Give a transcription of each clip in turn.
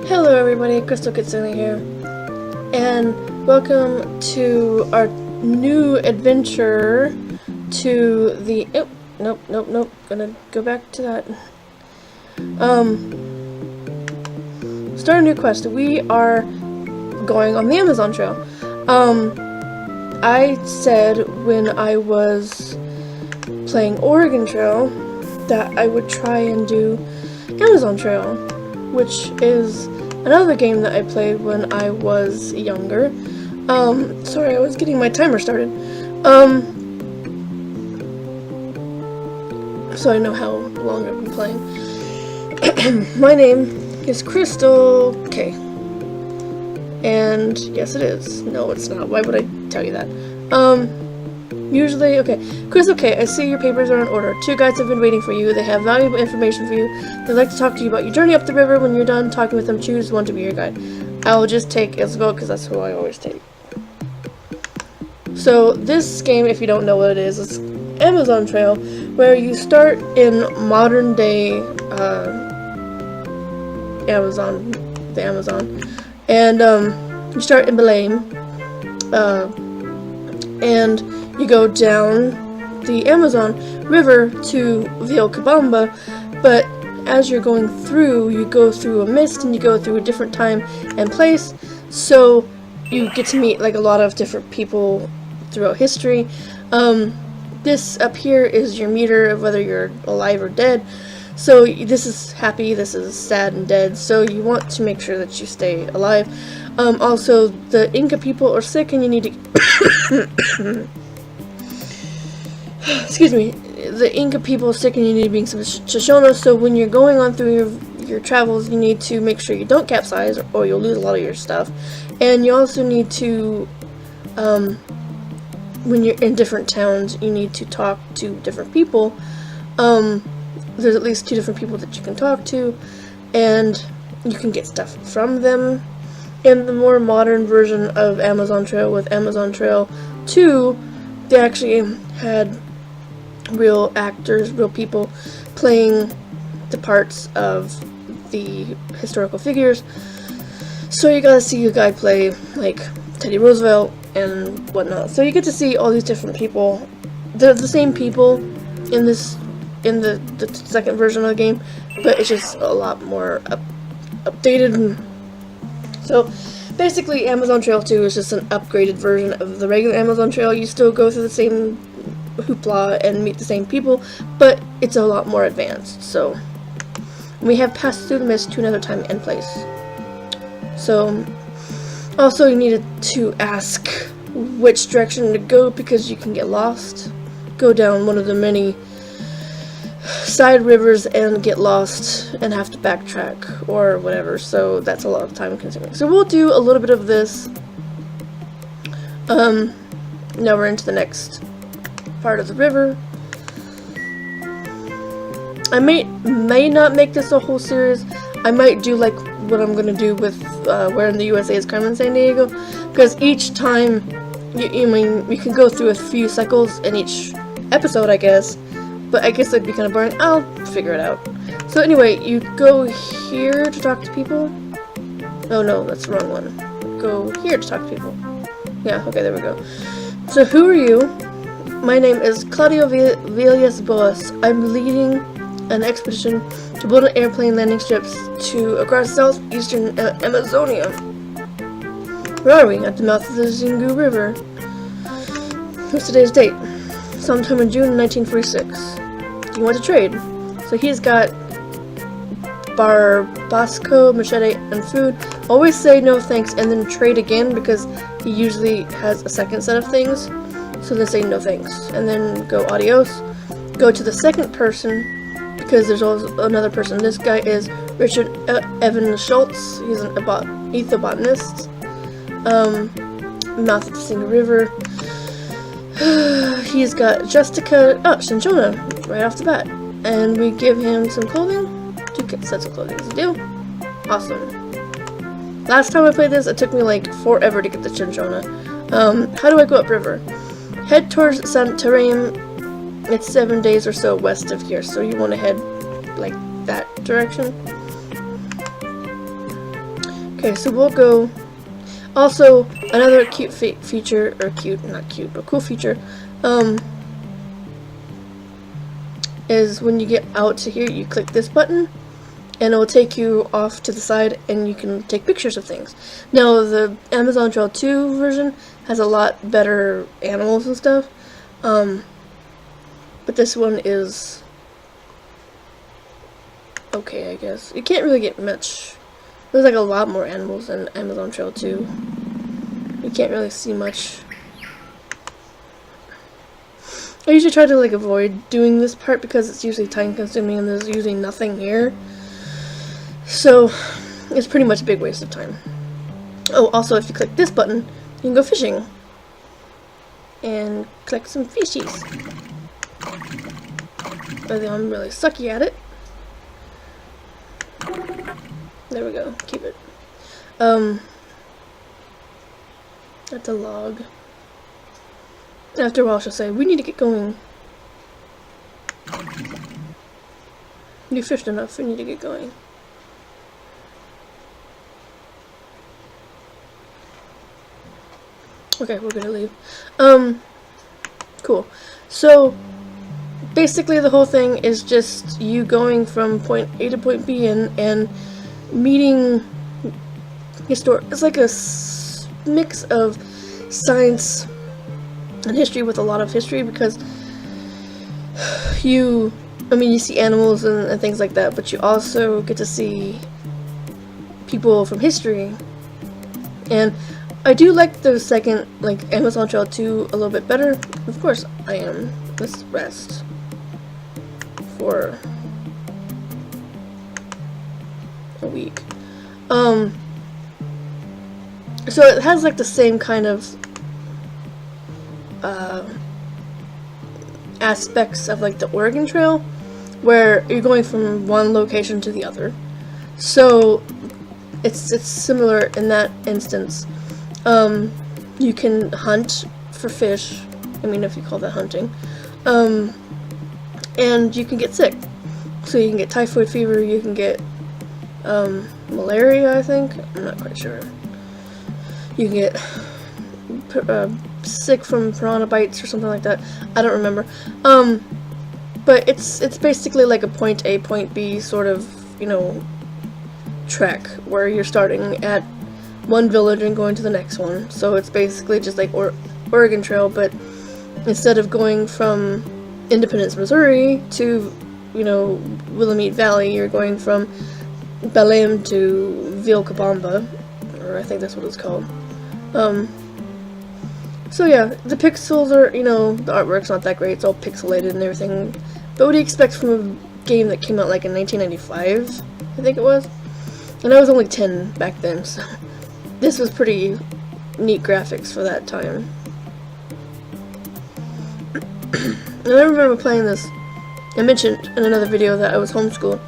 Hello everybody, Crystal Kitsune here, and welcome to our new adventure to the... Oh, nope, gonna go back to that. Start a new quest. We are going on the Amazon Trail. I said when I was playing Oregon Trail that I would try and do Amazon Trail, which is another game that I played when I was younger. Sorry, I was getting my timer started. So I know how long I've been playing. My name is Crystal K. And yes, it is. No, it's not. Why would I tell you that? Usually, okay. Crystal K, I see your papers are in order. Two guides have been waiting for you. They have valuable information for you. They'd like to talk to you about your journey up the river. When you're done talking with them, choose one to be your guide. I will just take Isabel because that's who I always take. So, this game, if you don't know what it is Amazon Trail, where you start in modern day Amazon, and you start in Balém, and you go down the Amazon River to Vilcabamba, but as you're going through, you go through a mist and you go through a different time and place, so you get to meet like a lot of different people throughout history. This up here is your meter of whether you're alive or dead. So this is happy, this is sad and dead, so you want to make sure that you stay alive. Also, the Inca people are sick and you need to... Excuse me. The Inca people are sick and you need to bring some Shoshona, so when you're going on through your travels, you need to make sure you don't capsize or you'll lose a lot of your stuff. And you also need to... when you're in different towns, you need to talk to different people. There's at least 2 different people that you can talk to, and you can get stuff from them. In the more modern version of Amazon Trail, with Amazon Trail 2, they actually had real actors, real people playing the parts of the historical figures. So you gotta see a guy play, like, Teddy Roosevelt and whatnot. So you get to see all these different people. They're the same people in this, in the second version of the game, but it's just a lot more updated. So basically, Amazon Trail 2 is just an upgraded version of the regular Amazon Trail. You still go through the same hoopla and meet the same people, but it's a lot more advanced. So we have passed through the mist to another time and place. So also, you needed to ask which direction to go because you can get lost. Go down one of the many side rivers and get lost and have to backtrack or whatever, so that's a lot of time consuming. So we'll do a little bit of this. Now we're into the next part of the river. I may not make this a whole series. I might do like what I'm gonna do with Where in the USA is Carmen Sandiego, because each time we can go through a few cycles in each episode, I guess, but I guess it'd be kind of boring. I'll figure it out. So anyway, you go here to talk to people. Oh no, that's the wrong one. Go here to talk to people. Yeah, okay, there we go. So who are you? My name is Claudio Villas Boas. I'm leading an expedition to build an airplane landing strips across southeastern Amazonia. Where are we? At the mouth of the Xingu River. What's today's date? Sometime in June 1946. You want to trade? So he's got barbasco, machete, and food. Always say no thanks and then trade again, because he usually has a second set of things. So then say no thanks and then go adios. Go to the second person, because there's also another person. This guy is Richard Evan Schultz. He's an ethobotanist. Mouth of the Xingu River. He's got Cinchona, right off the bat. And we give him some clothing. 2 sets of clothing as a deal. Awesome. Last time I played this, it took me like forever to get the Cinchona. How do I go upriver? Head towards Santarém. It's 7 days or so west of here, so you want to head like that direction. Okay, so we'll go. Also, another cute feature, or cute, not cute, but cool feature, is when you get out to here, you click this button, and it will take you off to the side, and you can take pictures of things. Now, the Amazon Trail 2 version has a lot better animals and stuff, but this one is okay, I guess. You can't really get much. There's like a lot more animals in Amazon Trail 2. You can't really see much. I usually try to like avoid doing this part because it's usually time consuming and there's usually nothing here. So it's pretty much a big waste of time. Oh, also if you click this button, you can go fishing. And collect some fishies. Although I'm really sucky at it. There we go. Keep it. That's a log. After a while, she'll say, "We need to get going. You fished enough. We need to get going." Okay, we're gonna leave. Cool. So basically, the whole thing is just you going from point A to point B and meeting history. It's like a mix of science and history with a lot of history because you see animals and things like that, but you also get to see people from history. And I do like the second, like Amazon Trail 2 a little bit better. Of course I am. Let's rest for a week. So it has like the same kind of aspects of like the Oregon Trail, where you're going from one location to the other. So it's similar in that instance. You can hunt for fish. I mean, if you call that hunting. And you can get sick. So you can get typhoid fever, you can get malaria, I think. I'm not quite sure. You can get sick from piranha bites or something like that. I don't remember. But it's basically like a point A, point B sort of, trek where you're starting at one village and going to the next one. So it's basically just like Oregon Trail, but instead of going from Independence, Missouri to, Willamette Valley, you're going from Balém to Vilcabamba, or I think that's what it's called. So yeah, the pixels are, the artwork's not that great, it's all pixelated and everything. But what do you expect from a game that came out like in 1995, I think it was? And I was only 10 back then, so this was pretty neat graphics for that time. And I remember playing this. I mentioned in another video that I was homeschooled,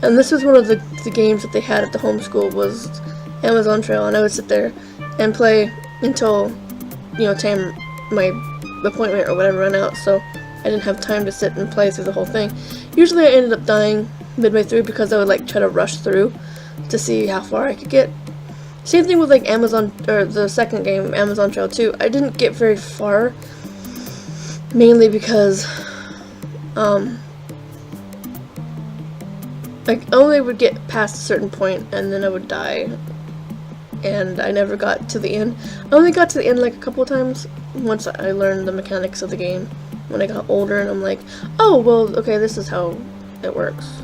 and this was one of the games that they had at the homeschool was Amazon Trail, and I would sit there and play until, time my appointment or whatever ran out, so I didn't have time to sit and play through the whole thing. Usually I ended up dying midway through because I would like try to rush through to see how far I could get. Same thing with like Amazon, or the second game, Amazon Trail 2. I didn't get very far, mainly because I only would get past a certain point and then I would die, and I never got to the end. I only got to the end like a couple of times once I learned the mechanics of the game when I got older, and I'm like, oh well, okay, this is how it works.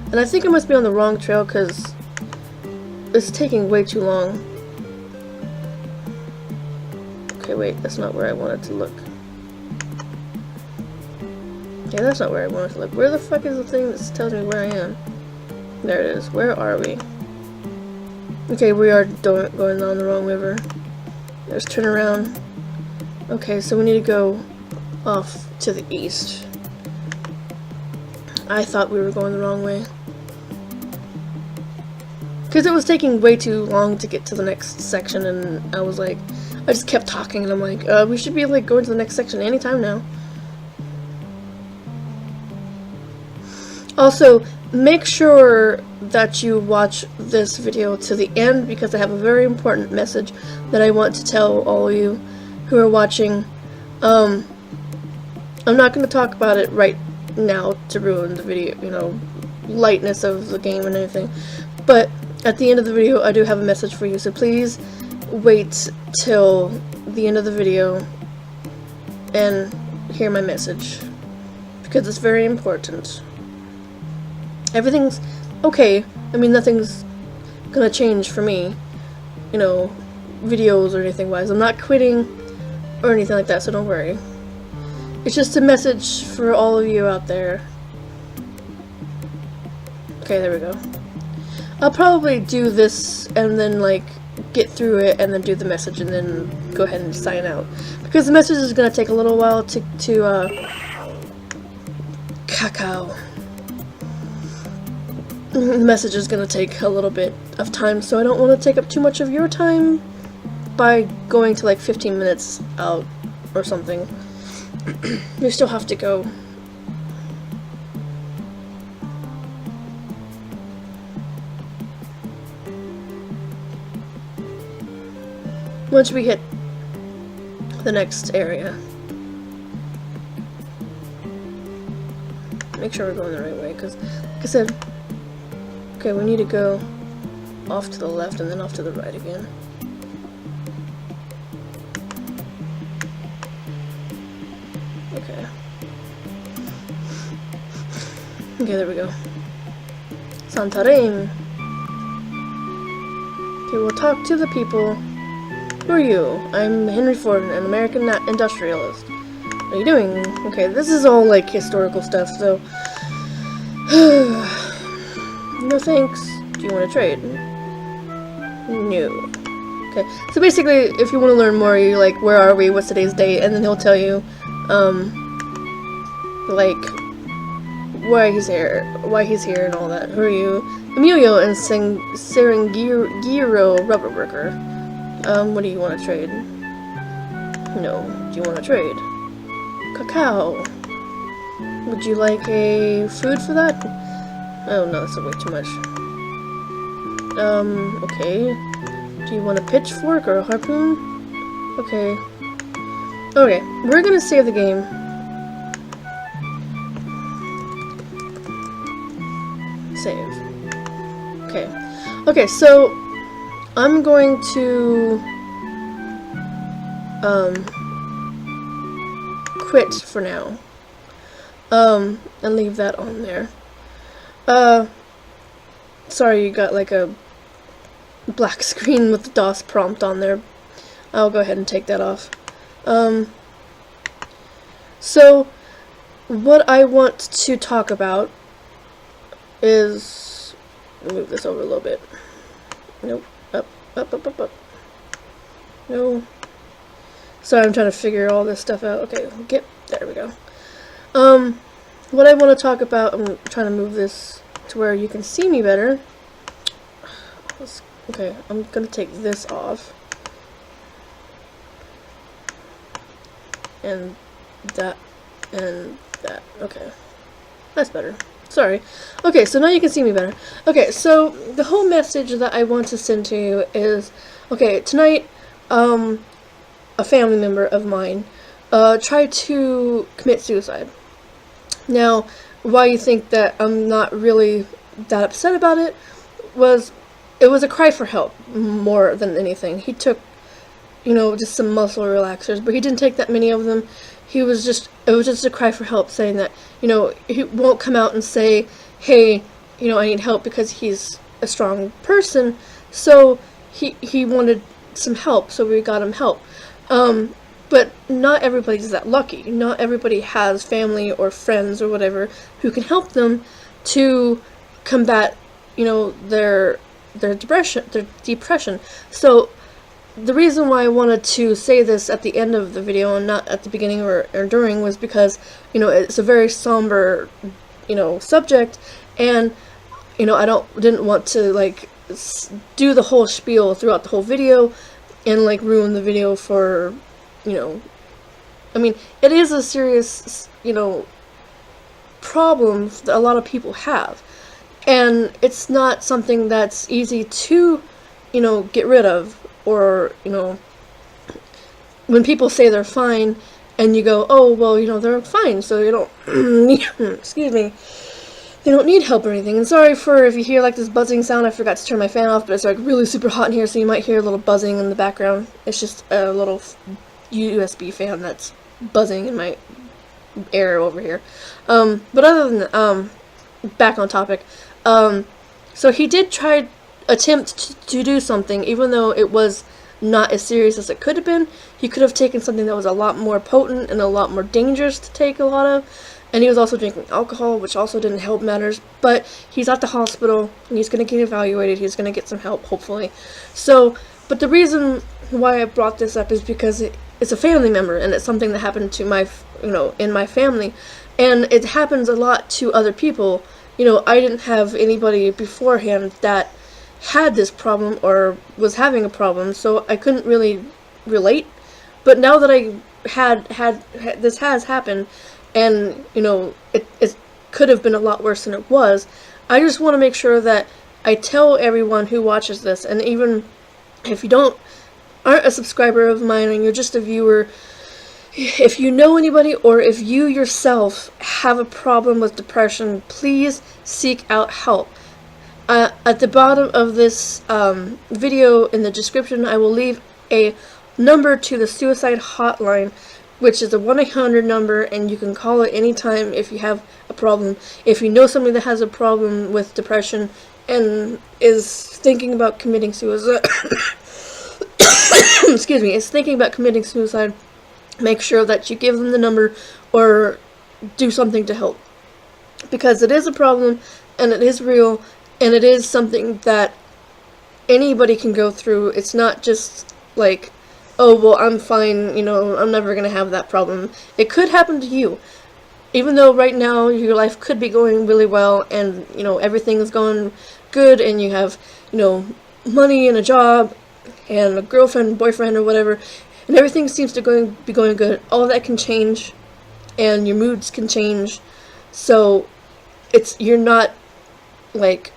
And I think I must be on the wrong trail because it's taking way too long. Okay, wait, that's not where I wanted to look. Yeah, that's not where I wanted to look. Where the fuck is the thing that tells me where I am? There it is. Where are we? Okay, we are going down the wrong river. Let's turn around. Okay, so we need to go off to the east. I thought we were going the wrong way. Because it was taking way too long to get to the next section, and I was like, I just kept talking, and I'm like, we should be like going to the next section anytime now. Also, make sure that you watch this video to the end, because I have a very important message that I want to tell all of you who are watching. I'm not going to talk about it right now to ruin the video, you know, lightness of the game and everything. But at the end of the video, I do have a message for you, so please wait till the end of the video and hear my message, because it's very important. Everything's okay. I mean, nothing's gonna change for me, you know, videos or anything wise. I'm not quitting or anything like that, so don't worry. It's just a message for all of you out there. Okay, there we go. I'll probably do this and then like get through it and then do the message and then go ahead and sign out, because the message is gonna take a little while to cacao. The message is gonna take a little bit of time, so I don't want to take up too much of your time by going to like 15 minutes out or something. You still have to go. Once we hit the next area, make sure we're going the right way, because like I said, okay, we need to go off to the left and then off to the right again. Okay. Okay, there we go. Santarém. Okay, we'll talk to the people. Who are you? I'm Henry Ford, an American industrialist. What are you doing? Okay, this is all like historical stuff, so... No thanks. Do you want to trade? No. Okay, so basically, if you want to learn more, you like, where are we, what's today's date, and then he'll tell you, like, why he's here, and all that. Who are you? Emilio and Serengiro rubber worker. What do you want to trade? No. Do you want to trade? Cacao. Would you like a food for that? Oh no, that's way too much. Okay. Do you want a pitchfork or a harpoon? Okay. Okay, we're gonna save the game. Save. Okay. Okay, so I'm going to quit for now. And leave that on there. Sorry you got like a black screen with the DOS prompt on there. I'll go ahead and take that off. So what I want to talk about is, move this over a little bit. Nope. Up. No. Sorry, I'm trying to figure all this stuff out. Okay, there we go. What I want to talk about, I'm trying to move this to where you can see me better. Okay, I'm gonna take this off. And that, and that. Okay. That's better. Sorry. Okay, so now you can see me better. Okay, so the whole message that I want to send to you is, okay, tonight, a family member of mine tried to commit suicide. Now, why you think that I'm not really that upset about it was, it was a cry for help more than anything. He took, you know, just some muscle relaxers, but he didn't take that many of them. It was just a cry for help, saying that, you know, he won't come out and say, hey, you know, I need help, because he's a strong person. So he wanted some help, so we got him help. But not everybody's that lucky. Not everybody has family or friends or whatever who can help them to combat, you know, their depression. So the reason why I wanted to say this at the end of the video and not at the beginning or during was because, you know, it's a very somber, you know, subject, and, you know, I didn't want to like do the whole spiel throughout the whole video and like ruin the video for, you know, I mean, it is a serious, you know, problem that a lot of people have. And it's not something that's easy to, get rid of, or, when people say they're fine, and you go, oh, well, they're fine, so you don't, excuse me, they don't need help or anything. And sorry for if you hear like this buzzing sound, I forgot to turn my fan off, but it's like really super hot in here, so you might hear a little buzzing in the background. It's just a little USB fan that's buzzing in my air over here. But other than that, back on topic, so he did attempt to do something, even though it was not as serious as it could have been. He could have taken something that was a lot more potent and a lot more dangerous to take a lot of, and he was also drinking alcohol, which also didn't help matters. But he's at the hospital, and he's going to get evaluated, he's going to get some help, hopefully. So, but the reason why I brought this up is because it's a family member, and it's something that happened to my, in my family, and it happens a lot to other people. I didn't have anybody beforehand that had this problem or was having a problem, so I couldn't really relate. But now that I had this has happened, and it could have been a lot worse than it was, I just want to make sure that I tell everyone who watches this, and even if you aren't a subscriber of mine and you're just a viewer, if you know anybody, or if you yourself have a problem with depression, please seek out help. At the bottom of this video, in the description, I will leave a number to the Suicide Hotline, which is a 1-800 number, and you can call it anytime if you have a problem. If you know somebody that has a problem with depression and is thinking about committing suicide, excuse me, is thinking about committing suicide, make sure that you give them the number or do something to help. Because it is a problem, and it is real, and it is something that anybody can go through. It's not just like, oh, well, I'm fine, I'm never going to have that problem. It could happen to you. Even though right now your life could be going really well, and, everything is going good, and you have, money and a job, and a girlfriend, boyfriend, or whatever, and everything seems to be going good. All that can change, and your moods can change. So, you're not, like,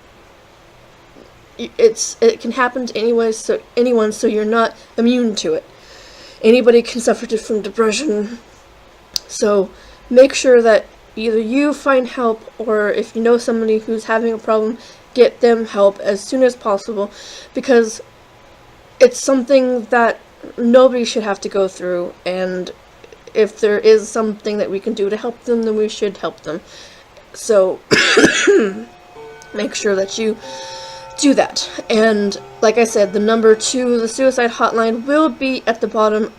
it can happen to anyone, so you're not immune to it. Anybody can suffer from depression, so make sure that either you find help, or if you know somebody who's having a problem, get them help as soon as possible, because it's something that nobody should have to go through, and if there is something that we can do to help them, then we should help them. So make sure that you do that. And like I said, the number to the Suicide Hotline will be at the bottom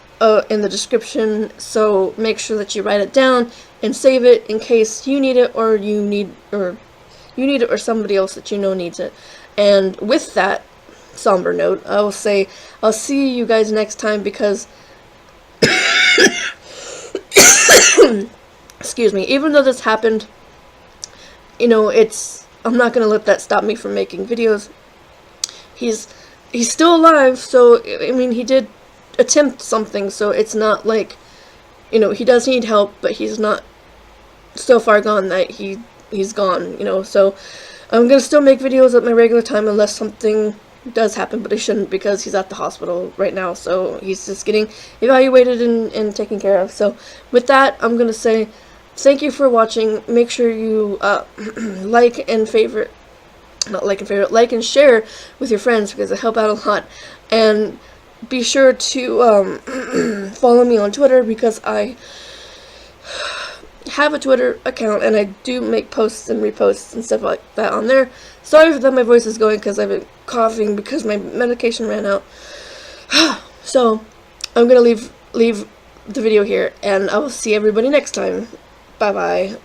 in the description, so make sure that you write it down and save it in case you need it, or you need it, or somebody else that needs it. And with that somber note, I will say I'll see you guys next time, because excuse me, even though this happened, I'm not gonna let that stop me from making videos. He's still alive, so I mean, he did attempt something, so it's not like, he does need help, but he's not so far gone that he's gone, so I'm gonna still make videos at my regular time unless something does happen, but it shouldn't, because he's at the hospital right now, so he's just getting evaluated and taken care of. So with that, I'm gonna say thank you for watching. Make sure you like and share with your friends, because it help out a lot. And be sure to follow me on Twitter, because I have a Twitter account, and I do make posts and reposts and stuff like that on there. Sorry that my voice is going, because I've been coughing because my medication ran out. So I'm gonna leave the video here, and I will see everybody next time. Bye bye.